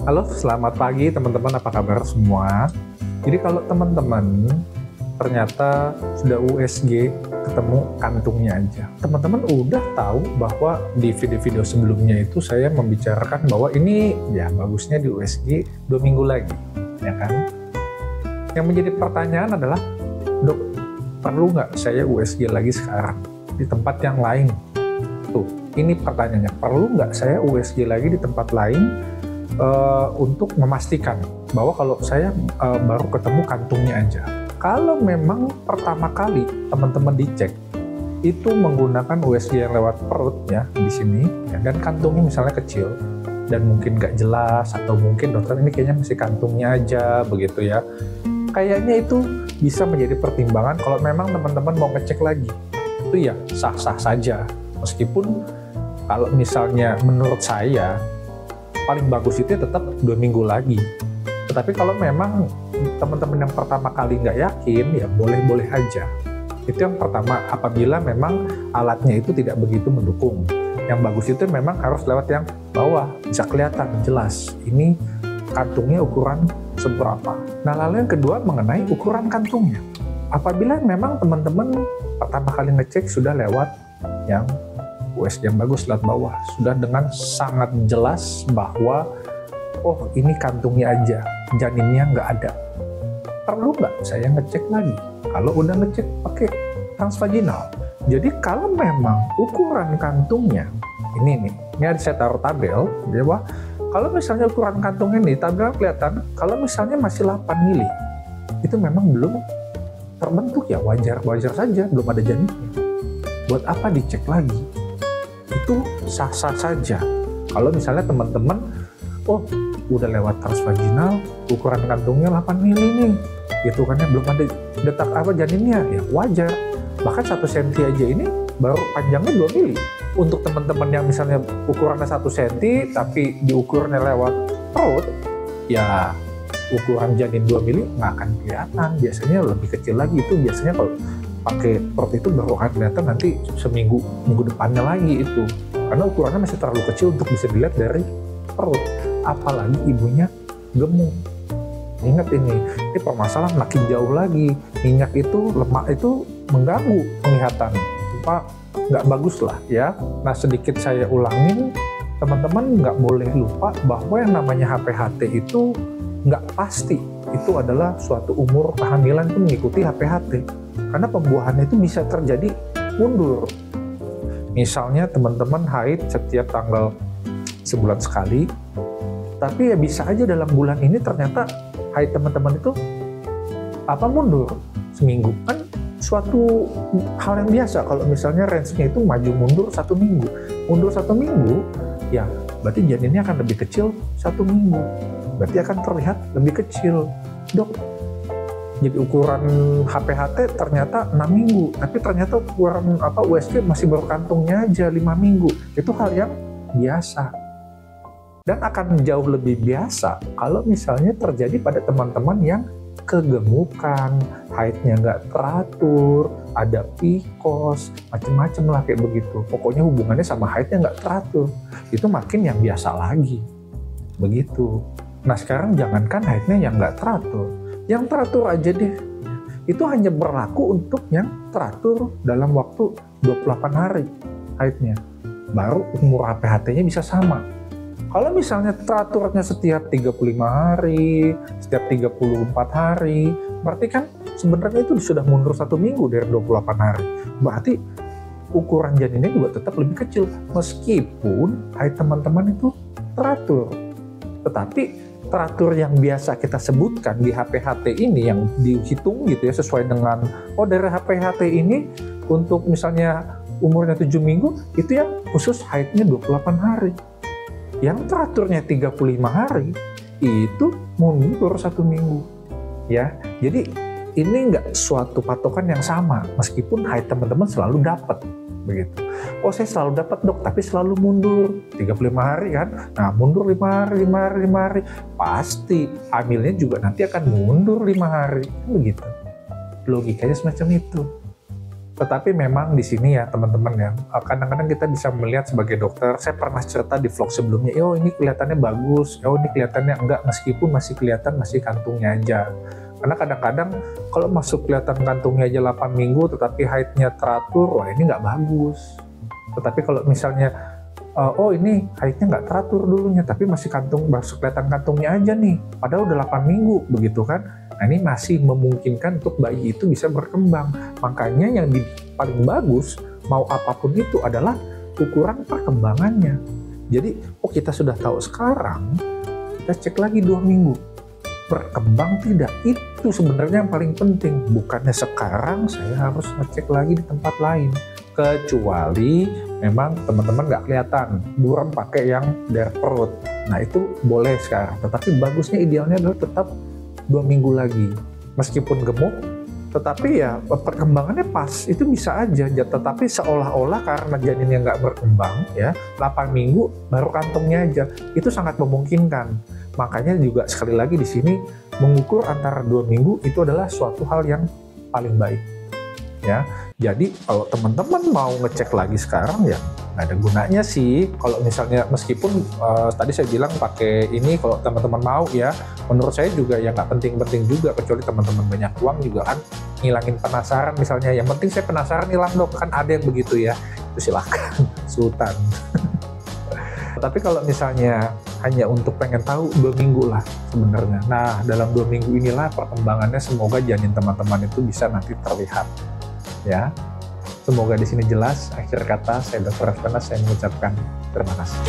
Halo, selamat pagi teman-teman, apa kabar semua? Jadi kalau teman-teman ternyata sudah USG ketemu kantungnya aja. Teman-teman udah tahu bahwa di video-video sebelumnya itu saya membicarakan bahwa ini ya bagusnya di USG 2 minggu lagi, ya kan? Yang menjadi pertanyaan adalah, dok, perlu nggak saya USG lagi sekarang di tempat yang lain? Tuh, ini pertanyaannya, perlu nggak saya USG lagi di tempat lain untuk memastikan bahwa kalau saya baru ketemu kantungnya aja. Kalau memang pertama kali teman-teman dicek itu menggunakan USG yang lewat perut ya di sini ya, dan kantungnya misalnya kecil dan mungkin nggak jelas, atau mungkin dokter ini kayaknya masih kantungnya aja begitu ya, kayaknya itu bisa menjadi pertimbangan kalau memang teman-teman mau ngecek lagi. Itu ya sah-sah saja, meskipun kalau misalnya menurut saya paling bagus itu tetap 2 minggu lagi. Tetapi kalau memang teman-teman yang pertama kali nggak yakin, ya boleh-boleh aja. Itu yang pertama, apabila memang alatnya itu tidak begitu mendukung. Yang bagus itu memang harus lewat yang bawah, bisa kelihatan jelas ini kantungnya ukuran seberapa. Nah, lalu yang kedua mengenai ukuran kantungnya. Apabila memang teman-teman pertama kali ngecek sudah lewat yang USG yang bagus lewat bawah, sudah dengan sangat jelas bahwa oh ini kantungnya aja, janinnya nggak ada, perlu nggak saya ngecek lagi? Kalau udah ngecek pakai transvaginal. Jadi kalau memang ukuran kantungnya ini ada saya taruh tabel bahwa kalau misalnya ukuran kantungnya nih, tabel kelihatan kalau misalnya masih 8 mili, itu memang belum terbentuk ya, wajar saja, belum ada janinnya. Buat apa dicek lagi? Itu sah-sah saja. Kalau misalnya teman-teman oh udah lewat transvaginal, ukuran kantungnya 8 mili nih, gitu kan ya, belum ada detak apa janinnya, ya wajar. Bahkan 1 cm aja ini baru panjangnya 2 mili. Untuk teman-teman yang misalnya ukurannya 1 cm tapi diukurnya lewat perut, ya ukuran janin 2 mili nggak akan kelihatan. Biasanya lebih kecil lagi, itu biasanya kalau pakai perut itu baru akan kelihatan nanti minggu depannya lagi itu, karena ukurannya masih terlalu kecil untuk bisa dilihat dari perut, apalagi ibunya gemuk. Ingat ini permasalahan makin jauh lagi, minyak itu, lemak itu mengganggu penglihatan, Pak, nggak bagus lah ya. Nah, sedikit saya ulangin, teman-teman nggak boleh lupa bahwa yang namanya HPHT itu nggak pasti itu adalah suatu umur kehamilan itu mengikuti HPHT, karena pembuahannya itu bisa terjadi mundur. Misalnya teman-teman haid setiap tanggal sebulan sekali, tapi ya bisa aja dalam bulan ini ternyata haid teman-teman itu mundur seminggu. Kan suatu hal yang biasa kalau misalnya range-nya itu maju mundur 1 minggu. Mundur 1 minggu, ya berarti janinnya akan lebih kecil 1 minggu. Berarti akan terlihat lebih kecil. Dok, jadi ukuran HPHT ternyata 6 minggu, tapi ternyata ukuran USG masih baru kantungnya aja 5 minggu. Itu hal yang biasa. Dan akan jauh lebih biasa kalau misalnya terjadi pada teman-teman yang kegemukan, haidnya nggak teratur, ada PCOS, macem-macem lah kayak begitu. Pokoknya hubungannya sama haidnya nggak teratur. Itu makin yang biasa lagi. Begitu. Nah, sekarang jangankan haidnya yang nggak teratur, yang teratur aja deh. Itu hanya berlaku untuk yang teratur dalam waktu 28 hari haidnya. Baru umur HPHT-nya bisa sama. Kalau misalnya teraturnya setiap 35 hari, setiap 34 hari, berarti kan sebenarnya itu sudah mundur 1 minggu dari 28 hari. Berarti ukuran janinnya juga tetap lebih kecil, meskipun haid teman-teman itu teratur. Tetapi teratur yang biasa kita sebutkan di HPHT ini yang dihitung gitu ya, sesuai dengan dari HPHT ini untuk misalnya umurnya 7 minggu, itu yang khusus haidnya 28 hari. Yang teraturnya 35 hari itu mundur 1 minggu ya. Jadi ini nggak suatu patokan yang sama, meskipun haid teman-teman selalu dapat begitu. Oh, saya selalu dapat dok, tapi selalu mundur 35 hari kan. Nah, mundur 5 hari, pasti hamilnya juga nanti akan mundur 5 hari, begitu. Logikanya semacam itu. Tetapi memang di sini ya teman-teman ya, kadang-kadang kita bisa melihat sebagai dokter, saya pernah cerita di vlog sebelumnya, oh ini kelihatannya bagus, oh ini kelihatannya enggak, meskipun masih kelihatan masih kantungnya aja. Karena kadang-kadang kalau masuk kelihatan kantungnya aja 8 minggu tetapi haidnya teratur, wah ini nggak bagus. Tetapi kalau misalnya, oh ini haidnya nggak teratur dulunya, tapi masih kelihatan kantungnya aja nih, padahal udah 8 minggu, begitu kan? Nah ini masih memungkinkan untuk bayi itu bisa berkembang. Makanya yang paling bagus, mau apapun itu adalah ukuran perkembangannya. Jadi, kita sudah tahu sekarang, kita cek lagi 2 minggu. Berkembang tidak, itu sebenarnya yang paling penting. Bukannya sekarang saya harus ngecek lagi di tempat lain. Kecuali memang teman-teman nggak kelihatan, buram pakai yang dari perut. Nah itu boleh sekarang, tetapi bagusnya idealnya adalah tetap 2 minggu lagi. Meskipun gemuk, tetapi ya perkembangannya pas, itu bisa aja. Tetapi seolah-olah karena janinnya nggak berkembang, ya 8 minggu baru kantongnya aja, itu sangat memungkinkan. Makanya juga sekali lagi di sini mengukur antara 2 minggu itu adalah suatu hal yang paling baik. Ya, jadi kalau teman-teman mau ngecek lagi sekarang ya nggak ada gunanya sih. Kalau misalnya meskipun tadi saya bilang pakai ini, kalau teman-teman mau ya, menurut saya juga ya nggak penting-penting juga, kecuali teman-teman banyak uang juga kan, ngilangin penasaran misalnya. Yang penting saya penasaran hilang dok, kan ada yang begitu ya, itu silakan sultan. Tapi kalau misalnya hanya untuk pengen tahu 2 minggu lah sebenarnya. Nah dalam 2 minggu inilah perkembangannya, semoga janin teman-teman itu bisa nanti terlihat. Ya, semoga di sini jelas. Akhir kata saya Dr. Raftanas, saya mengucapkan terima kasih.